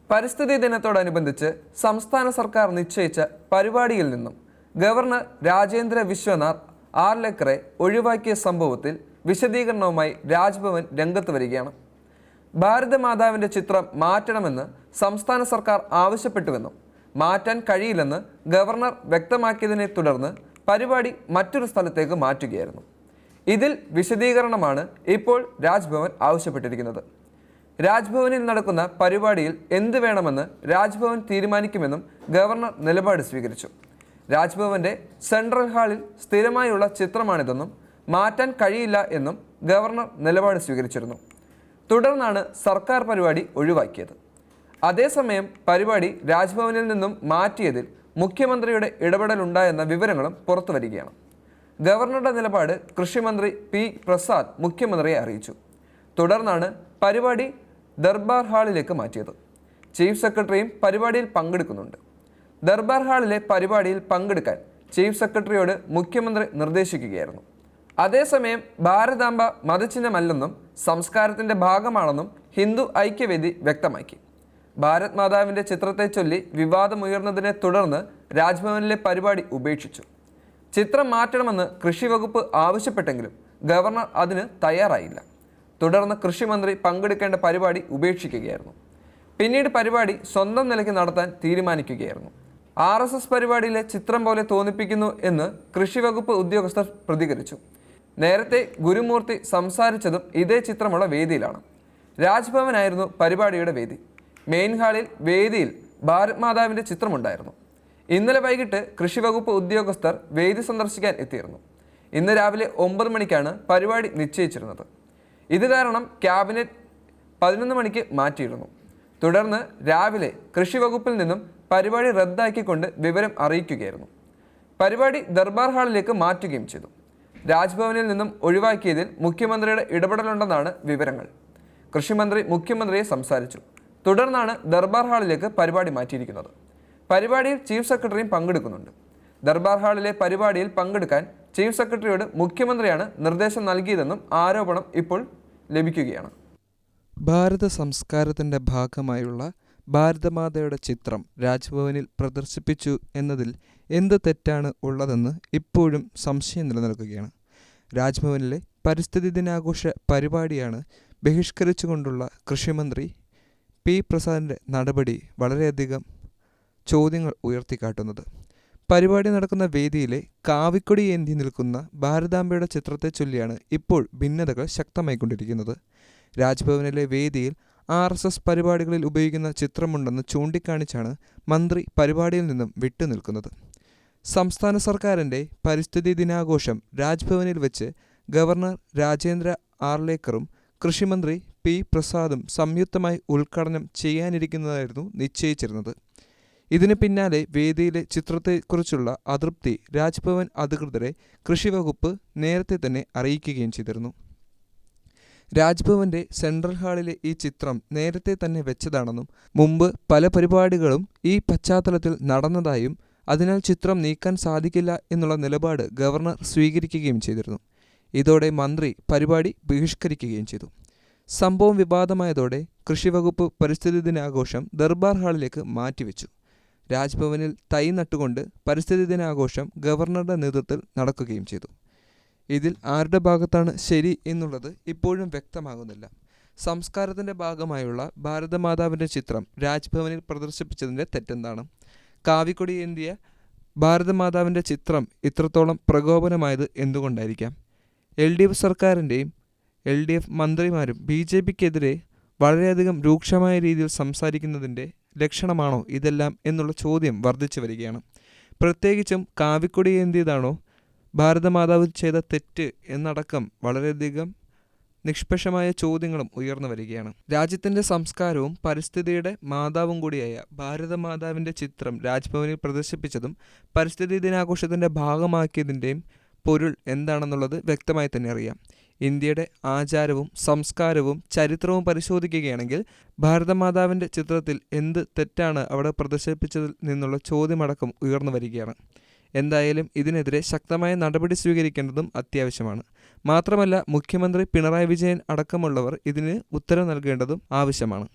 പരിസ്ഥിതി ദിനത്തോടനുബന്ധിച്ച് സംസ്ഥാന സർക്കാർ നിശ്ചയിച്ച പരിപാടിയിൽ നിന്നും ഗവർണർ രാജേന്ദ്ര വിശ്വനാഥ് ആർലേക്കറെ ഒഴിവാക്കിയ സംഭവത്തിൽ വിശദീകരണവുമായി രാജ്ഭവൻ രംഗത്ത് വരികയാണ്. ഭാരതമാതാവിൻ്റെ ചിത്രം മാറ്റണമെന്ന് സംസ്ഥാന സർക്കാർ ആവശ്യപ്പെട്ടുവെന്നും മാറ്റാൻ കഴിയില്ലെന്ന് ഗവർണർ വ്യക്തമാക്കിയതിനെ തുടർന്ന് പരിപാടി മറ്റൊരു സ്ഥലത്തേക്ക് മാറ്റുകയായിരുന്നു. ഇതിൽ വിശദീകരണമാണ് ഇപ്പോൾ രാജ്ഭവൻ ആവശ്യപ്പെട്ടിരിക്കുന്നത്. രാജ്ഭവനിൽ നടക്കുന്ന പരിപാടിയിൽ എന്ത് വേണമെന്ന് രാജ്ഭവൻ തീരുമാനിക്കുമെന്നും ഗവർണർ നിലപാട് സ്വീകരിച്ചു. രാജ്ഭവന്റെ സെൻട്രൽ ഹാളിൽ സ്ഥിരമായുള്ള ചിത്രമാണിതെന്നും മാറ്റാൻ കഴിയില്ല എന്നും ഗവർണർ നിലപാട് സ്വീകരിച്ചിരുന്നു. തുടർന്നാണ് സർക്കാർ പരിപാടി ഒഴിവാക്കിയത്. അതേസമയം പരിപാടി രാജ്ഭവനിൽ നിന്നും മാറ്റിയതിൽ മുഖ്യമന്ത്രിയുടെ ഇടപെടലുണ്ടായെന്ന വിവരങ്ങളും പുറത്തുവരികയാണ്. ഗവർണറുടെ നിലപാട് കൃഷിമന്ത്രി പി പ്രസാദ് മുഖ്യമന്ത്രിയെ അറിയിച്ചു. തുടർന്നാണ് പരിപാടി ദർബാർ ഹാളിലേക്ക് മാറ്റിയത്. ചീഫ് സെക്രട്ടറിയും പരിപാടിയിൽ പങ്കെടുക്കുന്നുണ്ട്. ദർബാർ ഹാളിലെ പരിപാടിയിൽ പങ്കെടുക്കാൻ ചീഫ് സെക്രട്ടറിയോട് മുഖ്യമന്ത്രി നിർദ്ദേശിക്കുകയായിരുന്നു. അതേസമയം ഭാരതാംബ മതചിഹ്നമല്ലെന്നും സംസ്കാരത്തിൻ്റെ ഭാഗമാണെന്നും ഹിന്ദു ഐക്യവേദി വ്യക്തമാക്കി. ഭാരത് മാതാവിൻ്റെ ചിത്രത്തെ ചൊല്ലി വിവാദമുയർന്നതിനെ തുടർന്ന് രാജ്ഭവനിലെ പരിപാടി ഉപേക്ഷിച്ചു. ചിത്രം മാറ്റണമെന്ന് കൃഷി വകുപ്പ് ആവശ്യപ്പെട്ടെങ്കിലും ഗവർണർ അതിന് തയ്യാറായില്ല. തുടർന്ന് കൃഷിമന്ത്രി പങ്കെടുക്കേണ്ട പരിപാടി ഉപേക്ഷിക്കുകയായിരുന്നു. പിന്നീട് പരിപാടി സ്വന്തം നിലയ്ക്ക് നടത്താൻ തീരുമാനിക്കുകയായിരുന്നു. RSS പരിപാടിയിലെ ചിത്രം പോലെ തോന്നിപ്പിക്കുന്നു എന്ന് കൃഷി വകുപ്പ് ഉദ്യോഗസ്ഥർ പ്രതികരിച്ചു. നേരത്തെ ഗുരുമൂർത്തി സംസാരിച്ചതും ഇതേ ചിത്രമുള്ള വേദിയിലാണ്. രാജ്ഭവനായിരുന്നു പരിപാടിയുടെ വേദി. മെയിൻ ഹാളിൽ വേദിയിൽ ഭാരത് മാതാവിൻ്റെ ചിത്രമുണ്ടായിരുന്നു. ഇന്നലെ വൈകിട്ട് കൃഷി വകുപ്പ് ഉദ്യോഗസ്ഥർ വേദി സന്ദർശിക്കാൻ എത്തിയിരുന്നു. ഇന്ന് രാവിലെ 9 മണിക്കാണ് പരിപാടി നിശ്ചയിച്ചിരുന്നത്. ഇത് കാരണം ക്യാബിനറ്റ് 11 മണിക്ക് മാറ്റിയിരുന്നു. തുടർന്ന് രാവിലെ കൃഷി വകുപ്പിൽ നിന്നും പരിപാടി റദ്ദാക്കിക്കൊണ്ട് വിവരം അറിയിക്കുകയായിരുന്നു. പരിപാടി ദർബാർ ഹാളിലേക്ക് മാറ്റുകയും ചെയ്തു. രാജ്ഭവനിൽ നിന്നും ഒഴിവാക്കിയതിൽ മുഖ്യമന്ത്രിയുടെ ഇടപെടലുണ്ടെന്നാണ് വിവരങ്ങൾ. കൃഷിമന്ത്രി മുഖ്യമന്ത്രിയെ സംസാരിച്ചു. തുടർന്നാണ് ദർബാർ ഹാളിലേക്ക് പരിപാടി മാറ്റിയിരിക്കുന്നത്. പരിപാടിയിൽ ചീഫ് സെക്രട്ടറിയും പങ്കെടുക്കുന്നുണ്ട്. ദർബാർ ഹാളിലെ പരിപാടിയിൽ പങ്കെടുക്കാൻ ചീഫ് സെക്രട്ടറിയോട് മുഖ്യമന്ത്രിയാണ് നിർദ്ദേശം നൽകിയതെന്നും ആരോപണം ഇപ്പോൾ ലഭിക്കുകയാണ്. ഭാരത സംസ്കാരത്തിൻ്റെ ഭാഗമായുള്ള ഭാരതമാതയുടെ ചിത്രം രാജ്ഭവനിൽ പ്രദർശിപ്പിച്ചു എന്നതിൽ എന്ത് തെറ്റാണ് ഉള്ളതെന്ന് ഇപ്പോഴും സംശയം നിലനിൽക്കുകയാണ്. രാജ്ഭവനിലെ പരിസ്ഥിതി ദിനാഘോഷ പരിപാടിയാണ് ബഹിഷ്കരിച്ചുകൊണ്ടുള്ള കൃഷിമന്ത്രി പി പ്രസാദിൻ്റെ നടപടി വളരെയധികം ചോദ്യങ്ങൾ ഉയർത്തിക്കാട്ടുന്നത്. പരിപാടി നടക്കുന്ന വേദിയിലെ കാവിക്കൊടി ഏന്തി നിൽക്കുന്ന ഭാരതാംബയുടെ ചിത്രത്തെ ചൊല്ലിയാണ് ഇപ്പോൾ ഭിന്നതകൾ ശക്തമായിക്കൊണ്ടിരിക്കുന്നത്. രാജ്ഭവനിലെ വേദിയിൽ RSS പരിപാടികളിൽ ഉപയോഗിക്കുന്ന ചിത്രമുണ്ടെന്ന് ചൂണ്ടിക്കാണിച്ചാണ് മന്ത്രി പരിപാടിയിൽ നിന്നും വിട്ടുനിൽക്കുന്നത്. സംസ്ഥാന സർക്കാരിൻ്റെ പരിസ്ഥിതി ദിനാഘോഷം രാജ്ഭവനിൽ വെച്ച് ഗവർണർ രാജേന്ദ്ര ആർലേക്കറും കൃഷിമന്ത്രി പി പ്രസാദും സംയുക്തമായി ഉദ്ഘാടനം ചെയ്യാനിരിക്കുന്നതായിരുന്നു നിശ്ചയിച്ചിരുന്നത്. ഇതിന് പിന്നാലെ വേദിയിലെ ചിത്രത്തെക്കുറിച്ചുള്ള അതൃപ്തി രാജ്ഭവൻ അധികൃതരെ കൃഷിവകുപ്പ് നേരത്തെ തന്നെ അറിയിക്കുകയും ചെയ്തിരുന്നു. രാജ്ഭവന്റെ സെൻട്രൽ ഹാളിലെ ഈ ചിത്രം നേരത്തെ തന്നെ വെച്ചതാണെന്നും മുമ്പ് പല പരിപാടികളും ഈ പശ്ചാത്തലത്തിൽ നടന്നതായും അതിനാൽ ചിത്രം നീക്കാൻ സാധിക്കില്ല എന്നുള്ള നിലപാട് ഗവർണർ സ്വീകരിക്കുകയും ചെയ്തിരുന്നു. ഇതോടെ മന്ത്രി പരിപാടി ബഹിഷ്കരിക്കുകയും ചെയ്തു. സംഭവം വിവാദമായതോടെ കൃഷിവകുപ്പ് പരിസ്ഥിതി ദിനാഘോഷം ദർബാർ ഹാളിലേക്ക് മാറ്റിവെച്ചു. രാജ്ഭവനിൽ തൈ നട്ടുകൊണ്ട് പരിസ്ഥിതി ദിനാഘോഷം ഗവർണറുടെ നേതൃത്വത്തിൽ നടക്കുകയും ചെയ്തു. ഇതിൽ ആരുടെ ഭാഗത്താണ് ശരി എന്നുള്ളത് ഇപ്പോഴും വ്യക്തമാകുന്നില്ല. സംസ്കാരത്തിൻ്റെ ഭാഗമായുള്ള ഭാരതമാതാവിൻ്റെ ചിത്രം രാജ്ഭവനിൽ പ്രദർശിപ്പിച്ചതിൻ്റെ തെറ്റെന്താണ്? കാവിക്കൊടി ഏന്തിയ ഭാരതമാതാവിൻ്റെ ചിത്രം ഇത്രത്തോളം പ്രകോപനമായത് എന്തുകൊണ്ടായിരിക്കാം? LDF സർക്കാരിൻ്റെയും LDF മന്ത്രിമാരും BJPക്കെതിരെ വളരെയധികം രൂക്ഷമായ രീതിയിൽ സംസാരിക്കുന്നതിൻ്റെ ലക്ഷണമാണോ ഇതെല്ലാം എന്നുള്ള ചോദ്യം വർദ്ധിച്ചു വരികയാണ്. പ്രത്യേകിച്ചും കാവിക്കൊടി ഏന്തിയതാണോ ഭാരതമാതാവ് ചെയ്ത തെറ്റ് എന്നടക്കം വളരെയധികം നിഷ്പക്ഷമായ ചോദ്യങ്ങളും ഉയർന്നു വരികയാണ്. രാജ്യത്തിൻ്റെ സംസ്കാരവും പരിസ്ഥിതിയുടെ മാതാവും കൂടിയായ ഭാരതമാതാവിൻ്റെ ചിത്രം രാജ്ഭവനിൽ പ്രദർശിപ്പിച്ചതും പരിസ്ഥിതി ദിനാഘോഷത്തിൻ്റെ ഭാഗമാക്കിയതിൻ്റെയും പൊരുൾ എന്താണെന്നുള്ളത് വ്യക്തമായി തന്നെ അറിയാം. ഇന്ത്യയുടെ ആചാരവും സംസ്കാരവും ചരിത്രവും പരിശോധിക്കുകയാണെങ്കിൽ ഭാരതമാതാവിൻ്റെ ചിത്രത്തിൽ എന്ത് തെറ്റാണ് അവിടെ പ്രദർശിപ്പിച്ചതിൽ നിന്നുള്ള ചോദ്യമടക്കം ഉയർന്നു വരികയാണ്. എന്തായാലും ഇതിനെതിരെ ശക്തമായ നടപടി സ്വീകരിക്കേണ്ടതും അത്യാവശ്യമാണ്. മാത്രമല്ല മുഖ്യമന്ത്രി പിണറായി വിജയൻ അടക്കമുള്ളവർ ഇതിന് ഉത്തരം നൽകേണ്ടതും ആവശ്യമാണ്.